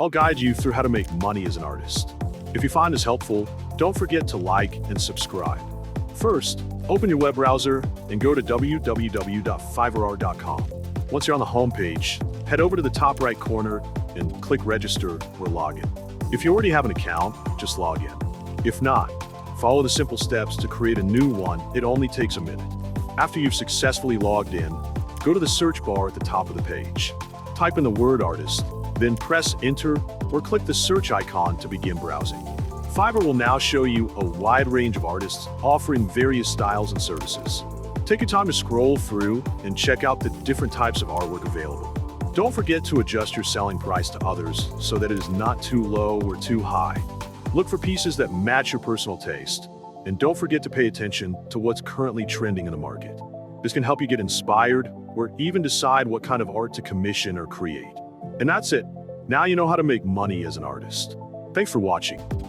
I'll guide you through how to make money as an artist. If you find this helpful, don't forget to like and subscribe. First, open your web browser and go to www.𝗕𝗂𝗀𝗀𝗀𝗀. Once you're on the home page, head over to the top right corner and click register or login. If you already have an account, just log in. If not, follow the simple steps to create a new one. It only takes a minute. After you've successfully logged in, go to the search bar at the top of the page. Type in the word artist, then press enter or click the search icon to begin browsing. Fiverr will now show you a wide range of artists offering various styles and services. Take your time to scroll through and check out the different types of artwork available. Don't forget to adjust your selling price to others so that it is not too low or too high. Look for pieces that match your personal taste. And don't forget to pay attention to what's currently trending in the market. This can help you get inspired or even decide what kind of art to commission or create. And that's it. Now you know how to make money as an artist. Thanks for watching.